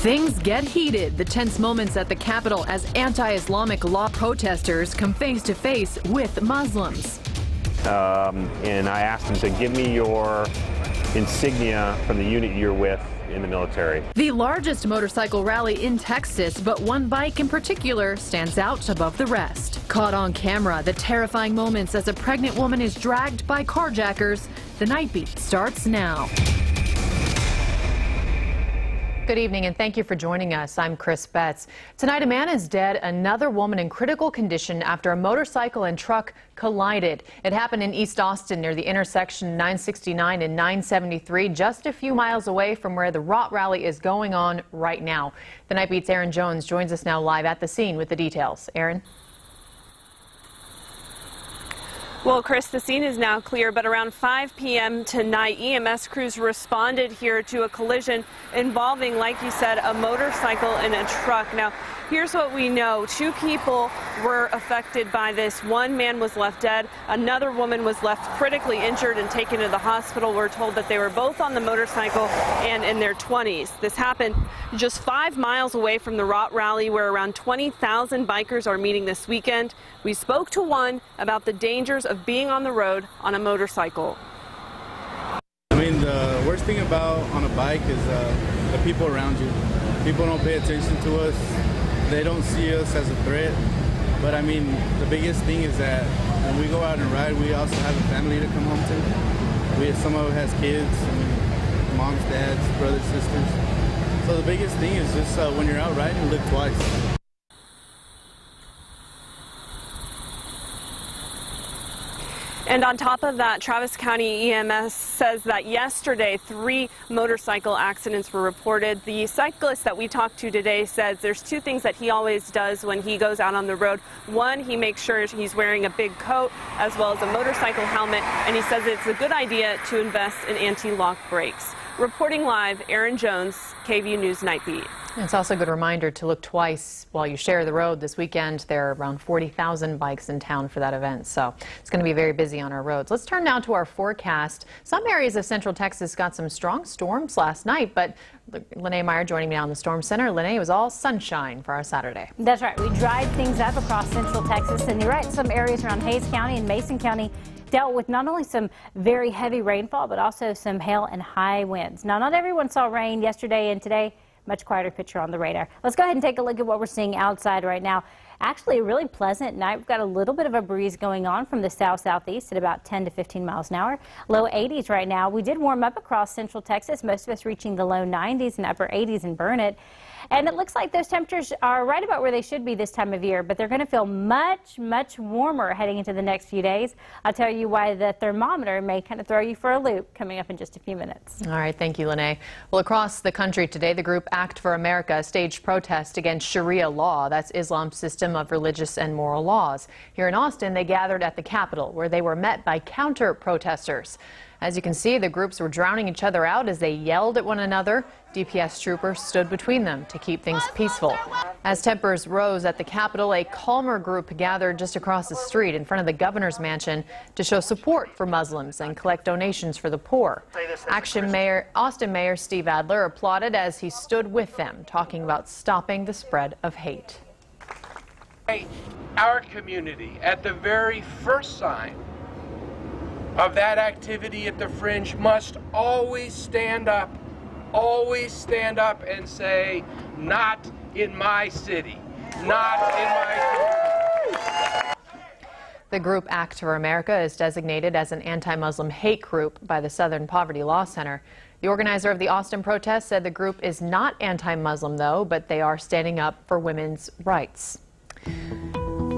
Things get heated. The tense moments at the Capitol as anti-Islamic law protesters come face to face with Muslims. And I asked them to give me your insignia from the unit you're with in the military. The largest motorcycle rally in Texas, but one bike in particular stands out above the rest. Caught on camera, the terrifying moments as a pregnant woman is dragged by carjackers. The Night Beat starts now. Good evening and thank you for joining us. I'm Chris Betts. Tonight a man is dead, another woman in critical condition after a motorcycle and truck collided. It happened in East Austin near the intersection 969 and 973, just a few miles away from where the ROT rally is going on right now. The Night Beat's Aaron Jones joins us now live at the scene with the details. Aaron? Well, Chris, the scene is now clear, but around 5 p.m. tonight, EMS crews responded here to a collision involving, like you said, a motorcycle and a truck. Now, here's what we know. 2 people were affected by this. One man was left dead. Another woman was left critically injured and taken to the hospital. We're told that they were both on the motorcycle and in their 20s. This happened just 5 miles away from the ROT rally, where around 20,000 bikers are meeting this weekend. We spoke to one about the dangers of being on the road on a motorcycle. I mean, the worst thing about on a bike is the people around you. People don't pay attention to us. They don't see us as a threat. But I mean, the biggest thing is that when we go out and ride, we also have a family to come home to. Some of us has kids, I mean, moms, dads, brothers, sisters. So the biggest thing is just when you're out riding, look twice. And on top of that, Travis County EMS says that yesterday 3 motorcycle accidents were reported. The cyclist that we talked to today says there's 2 things that he always does when he goes out on the road. One, he makes sure he's wearing a big coat as well as a motorcycle helmet, and he says it's a good idea to invest in anti-lock brakes. Reporting live, Aaron Jones, KVUE News Night Beat. It's also a good reminder to look twice while you share the road this weekend. There are around 40,000 bikes in town for that event, so it's going to be very busy on our roads. Let's turn now to our forecast. Some areas of central Texas got some strong storms last night, but Lene Meyer joining me now in the Storm Center. Lene, it was all sunshine for our Saturday. That's right. We dried things up across central Texas, and you're right, some areas around Hays County and Mason County dealt with not only some very heavy rainfall, but also some hail and high winds. Now, not everyone saw rain yesterday and today. Much quieter picture on the radar. Let's go ahead and take a look at what we're seeing outside right now. Actually, a really pleasant night. We've got a little bit of a breeze going on from the south-southeast at about 10 to 15 miles an hour. Low 80s right now. We did warm up across central Texas, most of us reaching the low 90s and upper 80s in Burnett. And it looks like those temperatures are right about where they should be this time of year, but they're going to feel much, much warmer heading into the next few days. I'll tell you why the thermometer may kind of throw you for a loop coming up in just a few minutes. All right, thank you, Lene. Well, across the country today, the group Act for America staged protest against Sharia law. That's Islam's system of religious and moral laws. Here in Austin, they gathered at the Capitol, where they were met by counter-protesters. As you can see, the groups were drowning each other out as they yelled at one another. DPS troopers stood between them to keep things peaceful. As tempers rose at the Capitol, a calmer group gathered just across the street in front of the governor's mansion to show support for Muslims and collect donations for the poor. Austin Mayor Steve Adler applauded as he stood with them, talking about stopping the spread of hate. Our community, at the very first sign of that activity at the fringe, must always stand up and say, not in my city, not in my community. The group Act for America is designated as an anti-Muslim hate group by the Southern Poverty Law Center. The organizer of the Austin protest said the group is not anti-Muslim, though, but they are standing up for women's rights.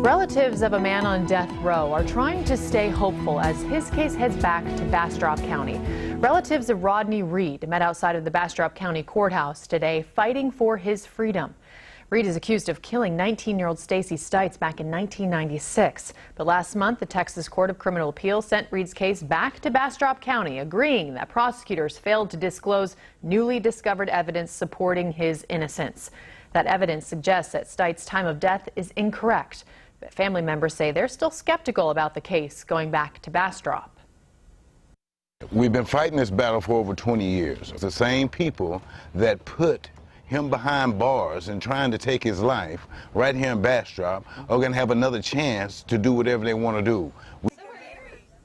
Relatives of a man on death row are trying to stay hopeful as his case heads back to Bastrop County. Relatives of Rodney Reid met outside of the Bastrop County Courthouse today fighting for his freedom. Reid is accused of killing 19-year-old Stacy Stites back in 1996. But last month, the Texas Court of Criminal Appeals sent Reid's case back to Bastrop County, agreeing that prosecutors failed to disclose newly discovered evidence supporting his innocence. That evidence suggests that Stites' time of death is incorrect. But family members say they're still skeptical about the case going back to Bastrop. We've been fighting this battle for over 20 years. It's the same people that put him behind bars and trying to take his life right here in Bastrop are going to have another chance to do whatever they want to do.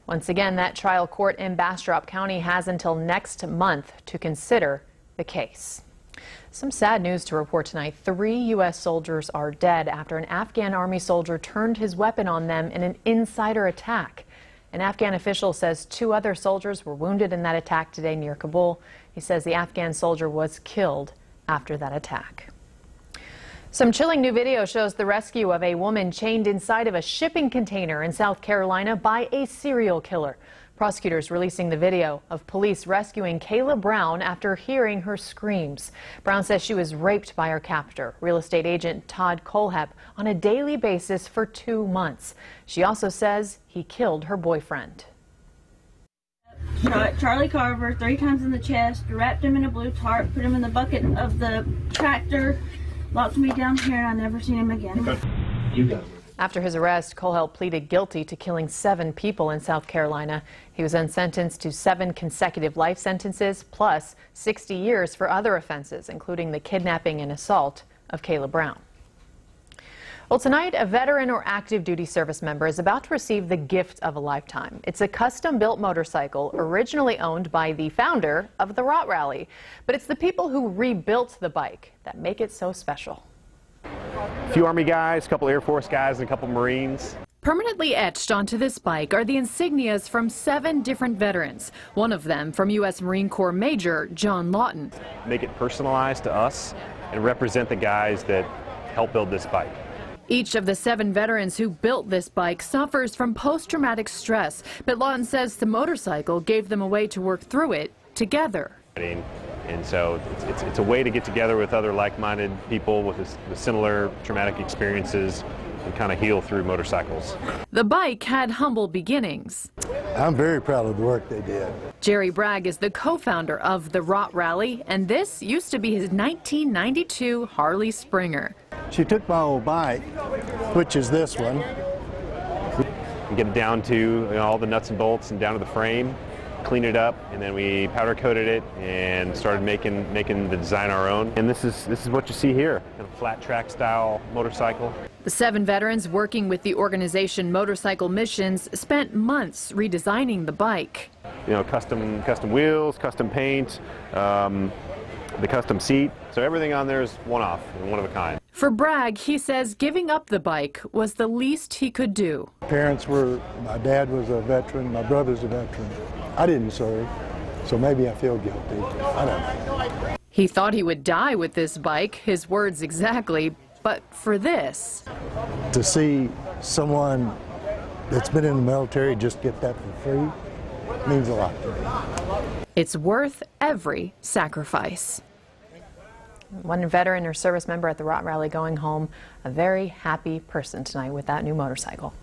Once again, that trial court in Bastrop County has until next month to consider the case. Some sad news to report tonight. 3 U.S. soldiers are dead after an Afghan army soldier turned his weapon on them in an insider attack. An Afghan official says 2 other soldiers were wounded in that attack today near Kabul. He says the Afghan soldier was killed after that attack. Some chilling new video shows the rescue of a woman chained inside of a shipping container in South Carolina by a serial killer. Prosecutors releasing the video of police rescuing Kayla Brown after hearing her screams. Brown says she was raped by her captor, real estate agent Todd Colehep, on a daily basis for 2 months. She also says he killed her boyfriend. Shot Charlie Carver 3 times in the chest, wrapped him in a blue tarp, put him in the bucket of the tractor, locked me down here, and I never seen him again. You got it. After his arrest, Colehep pleaded guilty to killing 7 people in South Carolina. He was then sentenced to 7 consecutive life sentences plus 60 years for other offenses, including the kidnapping and assault of Kayla Brown. Well, tonight, a veteran or active duty service member is about to receive the gift of a lifetime. It's a custom-built motorcycle originally owned by the founder of the Rot Rally. But it's the people who rebuilt the bike that make it so special. A few Army guys, a couple Air Force guys, and a couple Marines. Permanently etched onto this bike are the insignias from 7 different veterans, one of them from U.S. Marine Corps Major John Lawton. Make it personalized to us and represent the guys that helped build this bike. Each of the 7 veterans who built this bike suffers from post-traumatic stress, but Lawton says the motorcycle gave them a way to work through it together. And so it's a way to get together with other like-minded people with similar traumatic experiences and kind of heal through motorcycles. The bike had humble beginnings. I'm very proud of the work they did. Jerry Bragg is the co-founder of the Rot Rally, and this used to be his 1992 Harley Springer. She took my old bike, which is this one. And get it down to all the nuts and bolts and down to the frame, clean it up, and then we powder coated it and started making the design our own. And this is what you see here, kind of flat track style motorcycle. The 7 veterans working with the organization Motorcycle Missions spent months redesigning the bike. You know, custom wheels, custom paint, the custom seat. So everything on there is one-off and one of a kind. For Bragg, he says giving up the bike was the least he could do. My dad was a veteran, my brother's a veteran. I didn't serve, so maybe I feel guilty. I don't know. He thought he would die with this bike, his words exactly, but for this. To see someone that's been in the military just get that for free means a lot to me. It's worth every sacrifice. One veteran or service member at the Rot Rally going home a very happy person tonight with that new motorcycle.